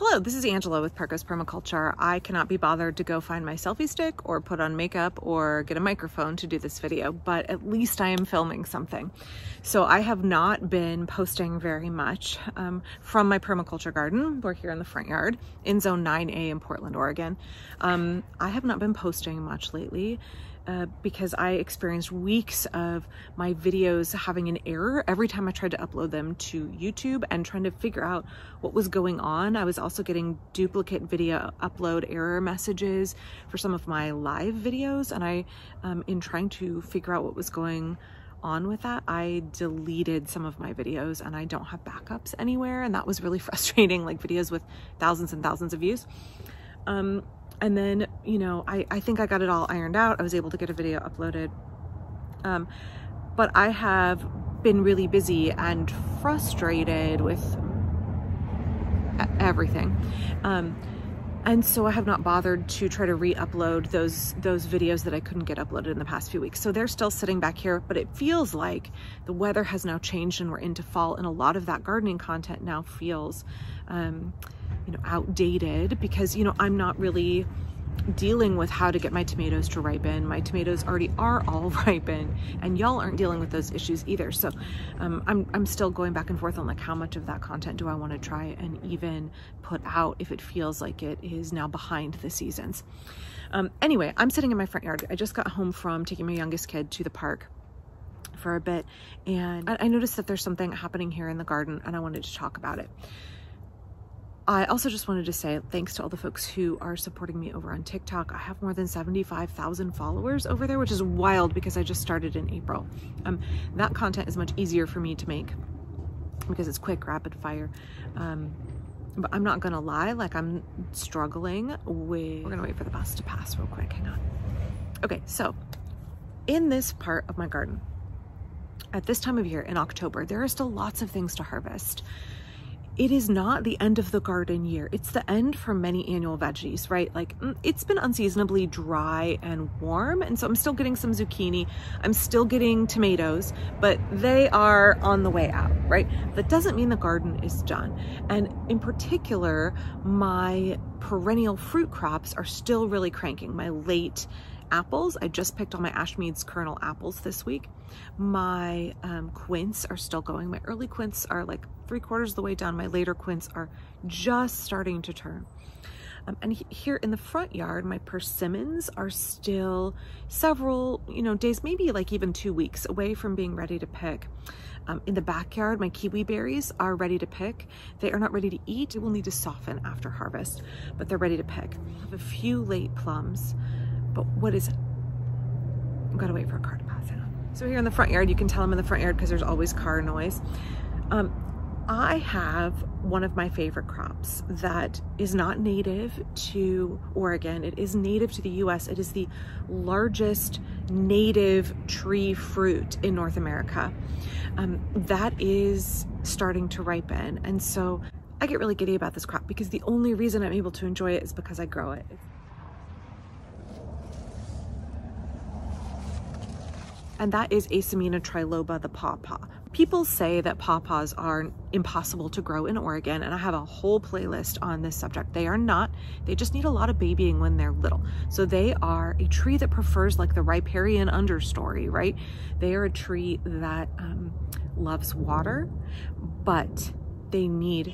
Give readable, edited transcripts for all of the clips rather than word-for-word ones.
Hello, this is Angela with Parker's Permaculture. I cannot be bothered to go find my selfie stick or put on makeup or get a microphone to do this video, but at least I am filming something. So I have not been posting very much from my permaculture garden. We're here in the front yard in Zone 9A in Portland, Oregon. I have not been posting much lately. Because I experienced weeks of my videos having an error every time I tried to upload them to YouTube and trying to figure out what was going on. I was also getting duplicate video upload error messages for some of my live videos, and I, in trying to figure out what was going on with that, I deleted some of my videos and I don't have backups anywhere, and that was really frustrating, like videos with thousands and thousands of views. And then, you know, I think I got it all ironed out. I was able to get a video uploaded. But I have been really busy and frustrated with everything. And so I have not bothered to try to re-upload those videos that I couldn't get uploaded in the past few weeks. So they're still sitting back here, but it feels like the weather has now changed and we're into fall, and a lot of that gardening content now feels you know, outdated because, you know, I'm not really dealing with how to get my tomatoes to ripen. My tomatoes already are all ripen, and y'all aren't dealing with those issues either. So I'm still going back and forth on like how much of that content do I want to try and even put out if it feels like it is now behind the seasons. Anyway, I'm sitting in my front yard. I just got home from taking my youngest kid to the park for a bit, and I noticed that there's something happening here in the garden, and I wanted to talk about it. I also just wanted to say thanks to all the folks who are supporting me over on TikTok. I have more than 75,000 followers over there, which is wild because I just started in April. That content is much easier for me to make because it's quick, rapid fire. But I'm not gonna lie, like I'm struggling with, we're gonna wait for the bus to pass real quick, hang on. Okay, so in this part of my garden, at this time of year in October, there are still lots of things to harvest. It is not the end of the garden year. It's the end for many annual veggies, right? Like it's been unseasonably dry and warm, and so I'm still getting some zucchini. I'm still getting tomatoes, but they are on the way out, right? That doesn't mean the garden is done. And in particular, my perennial fruit crops are still really cranking. My late apples, I just picked all my Ashmead's kernel apples this week. My quince are still going. My early quince are like 3/4 of the way done. My later quince are just starting to turn. And here in the front yard, my persimmons are still several, you know, days, maybe like even 2 weeks away from being ready to pick. In the backyard, my kiwi berries are ready to pick. They are not ready to eat. It will need to soften after harvest, but they're ready to pick. I have a few late plums, but what is it? I've got to wait for a car to pass out. So here in the front yard, you can tell I'm in the front yard because there's always car noise. I have one of my favorite crops that is not native to Oregon. It is native to the US. It is the largest native tree fruit in North America. That is starting to ripen. And so I get really giddy about this crop because the only reason I'm able to enjoy it is because I grow it. And that is Asamina triloba, the pawpaw. People say that pawpaws are impossible to grow in Oregon, and I have a whole playlist on this subject. They are not. They just need a lot of babying when they're little. So they are a tree that prefers like the riparian understory, right? They are a tree that loves water, but they need,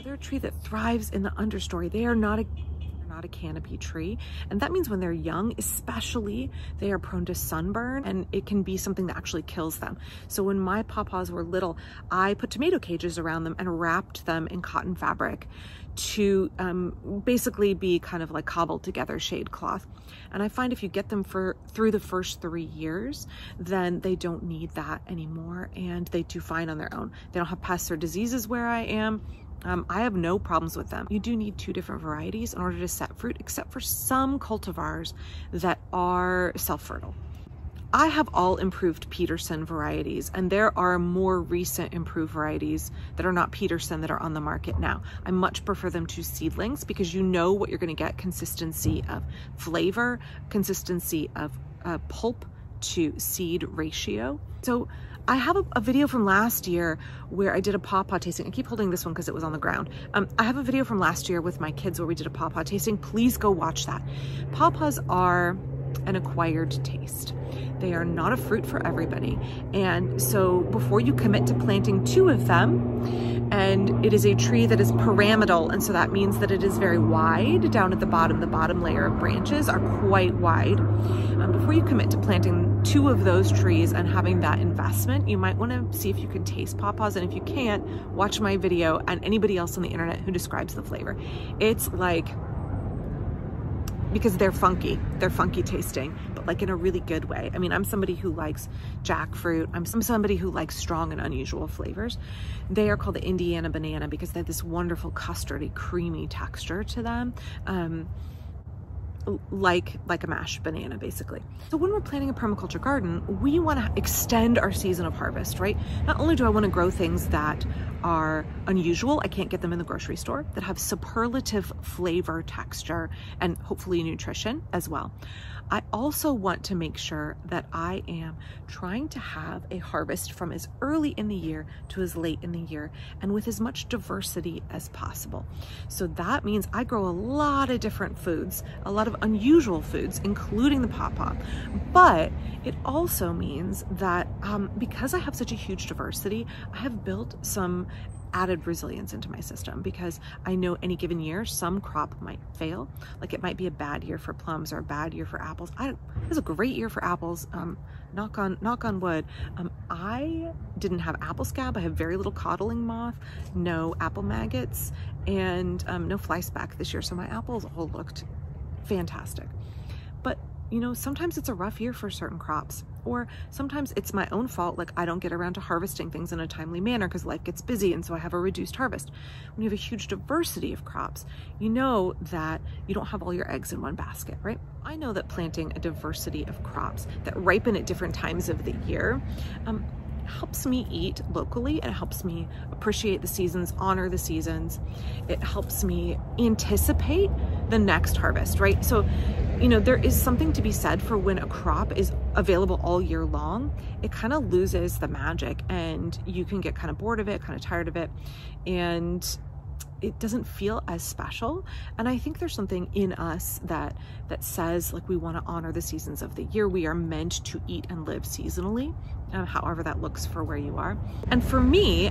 they're a tree that thrives in the understory. They are not a canopy tree, and that means when they're young especially, they are prone to sunburn, and it can be something that actually kills them. So when my pawpaws were little, I put tomato cages around them and wrapped them in cotton fabric to basically be kind of like cobbled together shade cloth. And I find if you get them through the first 3 years, then they don't need that anymore, and they do fine on their own. They don't have pests or diseases where I am. I have no problems with them. You do need 2 different varieties in order to set fruit, except for some cultivars that are self-fertile. I have all improved Peterson varieties, and there are more recent improved varieties that are not Peterson that are on the market now. I much prefer them to seedlings because you know what you're going to get: consistency of flavor, consistency of pulp to seed ratio. So I have a video from last year where I did a pawpaw tasting. I keep holding this one because it was on the ground. I have a video from last year with my kids where we did a pawpaw tasting. Please go watch that. Pawpaws are an acquired taste. They are not a fruit for everybody. And so before you commit to planting 2 of them, and it is a tree that is pyramidal, and so that means that it is very wide down at the bottom layer of branches are quite wide. Before you commit to planting 2 of those trees and having that investment, you might want to see if you can taste pawpaws, and if you can't, watch my video and anybody else on the internet who describes the flavor. It's like, because they're funky tasting, but like in a really good way. I mean, I'm somebody who likes jackfruit. I'm somebody who likes strong and unusual flavors. They are called the Indiana banana because they have this wonderful custardy, creamy texture to them. Like a mashed banana, basically. So when we're planting a permaculture garden, we want to extend our season of harvest, right? Not only do I want to grow things that are unusual, I can't get them in the grocery store, that have superlative flavor, texture, and hopefully nutrition as well. I also want to make sure that I am trying to have a harvest from as early in the year to as late in the year, and with as much diversity as possible. So that means I grow a lot of different foods, a lot of unusual foods, including the pawpaw. But it also means that because I have such a huge diversity, I have built some added resilience into my system, because I know any given year some crop might fail. Like it might be a bad year for plums or a bad year for apples. It was a great year for apples. Knock on wood. I didn't have apple scab. I have very little codling moth, no apple maggots, and no fly speck this year. So my apples all looked fantastic. But you know, sometimes it's a rough year for certain crops, or sometimes it's my own fault, like I don't get around to harvesting things in a timely manner because life gets busy and so I have a reduced harvest. When you have a huge diversity of crops, you know that you don't have all your eggs in one basket, right? I know that planting a diversity of crops that ripen at different times of the year helps me eat locally, and it helps me appreciate the seasons, honor the seasons. It helps me anticipate the next harvest, right? So, you know, there is something to be said for when a crop is available all year long, it kind of loses the magic and you can get kind of bored of it, kind of tired of it, and it doesn't feel as special. And I think there's something in us that says like we want to honor the seasons of the year. We are meant to eat and live seasonally, however that looks for where you are. And for me,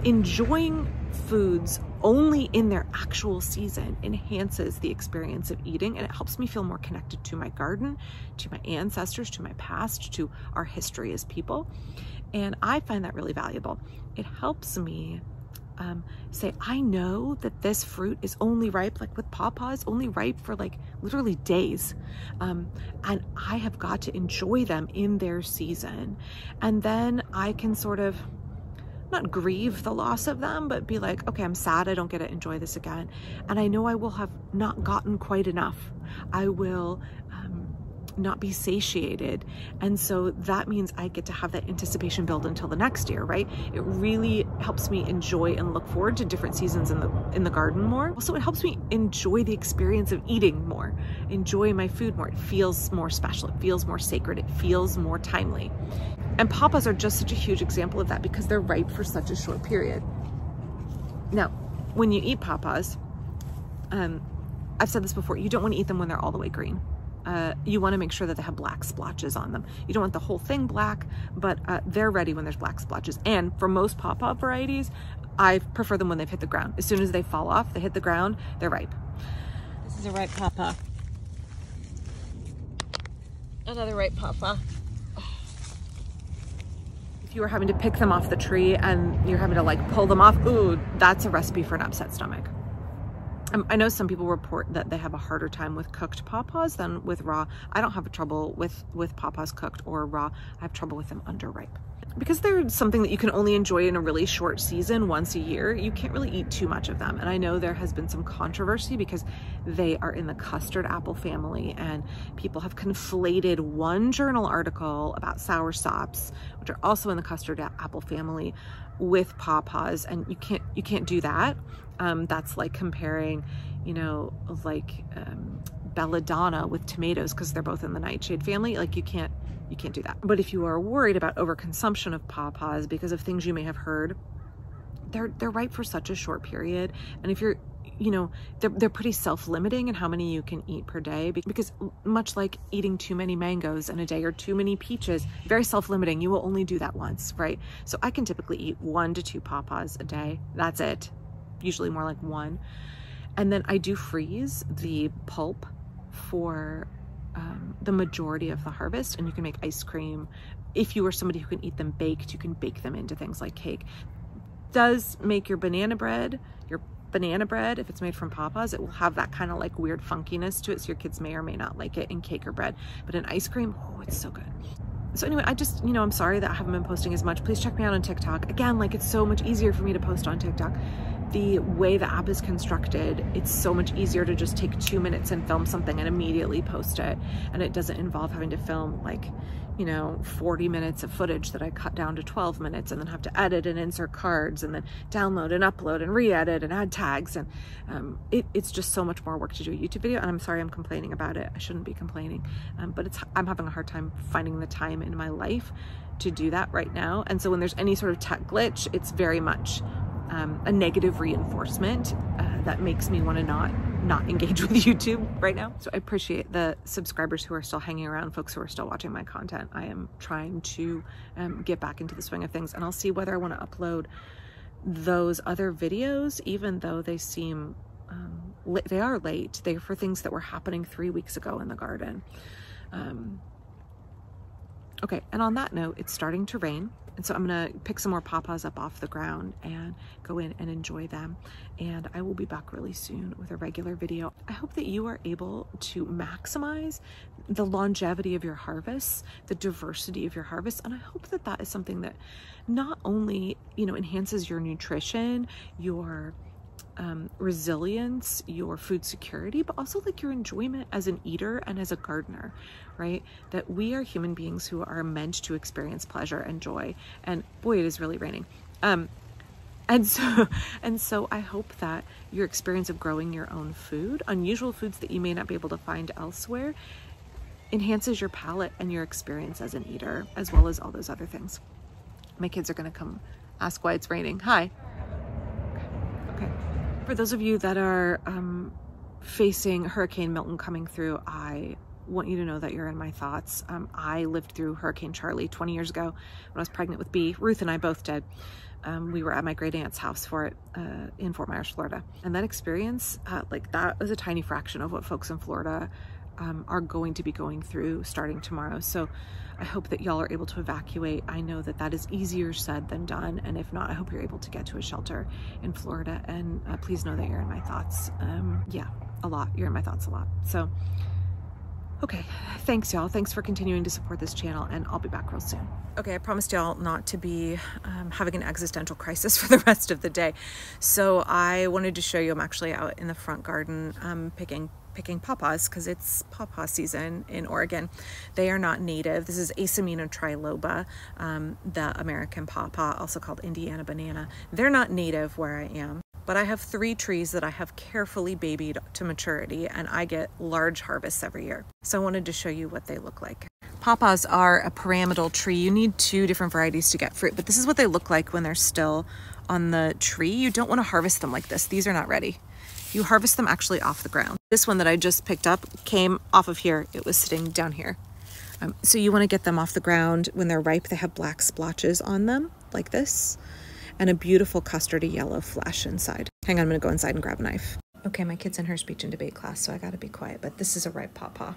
enjoying foods only in their actual season enhances the experience of eating, and it helps me feel more connected to my garden, to my ancestors, to my past, to our history as people. And I find that really valuable. It helps me say, I know that this fruit is only ripe, like with pawpaws, only ripe for like literally days. And I have got to enjoy them in their season. And then I can sort of not grieve the loss of them, but be like, okay, I'm sad I don't get to enjoy this again. And I know I will have not gotten quite enough. I will not be satiated. And so that means I get to have that anticipation build until the next year, right? It really helps me enjoy and look forward to different seasons in the garden more. Also, it helps me enjoy the experience of eating more, enjoy my food more. It feels more special. It feels more sacred. It feels more timely. And pawpaws are just such a huge example of that because they're ripe for such a short period. Now, when you eat pawpaws, I've said this before, you don't want to eat them when they're all the way green. You want to make sure that they have black splotches on them. You don't want the whole thing black, but they're ready when there's black splotches. And for most pawpaw varieties, I prefer them when they've hit the ground. As soon as they fall off, they hit the ground, they're ripe. This is a ripe pawpaw. Another ripe pawpaw. If you were having to pick them off the tree and you're having to like pull them off, ooh, that's a recipe for an upset stomach. I know some people report that they have a harder time with cooked pawpaws than with raw. I don't have trouble with pawpaws cooked or raw. I have trouble with them underripe. Because they're something that you can only enjoy in a really short season once a year, you can't really eat too much of them. And I know there has been some controversy because they are in the custard apple family, and people have conflated one journal article about soursops, which are also in the custard apple family, with pawpaws, and you can't do that. That's like comparing, you know, like belladonna with tomatoes because they're both in the nightshade family. Like you can't do that. But if you are worried about overconsumption of pawpaws because of things you may have heard, they're ripe for such a short period. And if you're, you know, they're pretty self-limiting in how many you can eat per day, because much like eating too many mangoes in a day or too many peaches, very self-limiting. You will only do that once, right? So I can typically eat 1 to 2 pawpaws a day. That's it. Usually more like 1. And then I do freeze the pulp for the majority of the harvest, and you can make ice cream. If you are somebody who can eat them baked, you can bake them into things like cake. Does make your banana bread, if it's made from pawpaws, it will have that kind of like weird funkiness to it, so your kids may or may not like it in cake or bread. But in ice cream, oh, it's so good. So anyway, I just, you know, I'm sorry that I haven't been posting as much. Please check me out on TikTok. Again, like, it's so much easier for me to post on TikTok. The way the app is constructed, it's so much easier to just take 2 minutes and film something and immediately post it. And it doesn't involve having to film like, you know, 40 minutes of footage that I cut down to 12 minutes and then have to edit and insert cards and then download and upload and re-edit and add tags. And it's just so much more work to do a YouTube video. And I'm sorry I'm complaining about it. I shouldn't be complaining, but I'm having a hard time finding the time in my life to do that right now. And so when there's any sort of tech glitch, it's very much a negative reinforcement that makes me want to not engage with YouTube right now. So I appreciate the subscribers who are still hanging around, folks who are still watching my content. I am trying to get back into the swing of things, and I'll see whether I want to upload those other videos, even though they seem they are late. They're for things that were happening 3 weeks ago in the garden. Okay, and on that note, it's starting to rain. And so I'm gonna pick some more pawpaws up off the ground and go in and enjoy them. And I will be back really soon with a regular video. I hope that you are able to maximize the longevity of your harvests, the diversity of your harvests. And I hope that that is something that not only, you know, enhances your nutrition, your resilience, your food security, but also like your enjoyment as an eater and as a gardener, right? That we are human beings who are meant to experience pleasure and joy. And boy, it is really raining. And so I hope that your experience of growing your own food, unusual foods that you may not be able to find elsewhere, enhances your palate and your experience as an eater, as well as all those other things. My kids are gonna come ask why it's raining. Hi. Okay. For those of you that are facing Hurricane Milton coming through, I want you to know that you're in my thoughts. I lived through Hurricane Charlie 20 years ago when I was pregnant with B. Ruth and I both did. We were at my great aunt's house for it in Fort Myers, Florida. And that experience, like that was a tiny fraction of what folks in Florida are going to be going through starting tomorrow. So I hope that y'all are able to evacuate. I know that that is easier said than done. And if not, I hope you're able to get to a shelter in Florida. And please know that you're in my thoughts. Yeah, a lot. You're in my thoughts a lot. So, okay. Thanks, y'all. Thanks for continuing to support this channel, and I'll be back real soon. Okay, I promised y'all not to be having an existential crisis for the rest of the day. So I wanted to show you, I'm actually out in the front garden picking pawpaws because it's pawpaw season in Oregon. They are not native. This is Asamina triloba, the American pawpaw, also called Indiana banana. They're not native where I am, but I have 3 trees that I have carefully babied to maturity, and I get large harvests every year. So I wanted to show you what they look like. Pawpaws are a pyramidal tree. You need 2 different varieties to get fruit, but this is what they look like when they're still on the tree. You don't want to harvest them like this. These are not ready. You harvest them actually off the ground. This one that I just picked up came off of here. It was sitting down here. So you want to get them off the ground when they're ripe. They have black splotches on them like this, and a beautiful custardy yellow flesh inside. Hang on, I'm gonna go inside and grab a knife. Okay, my kid's in her speech and debate class, so I gotta be quiet, but this is a ripe pawpaw.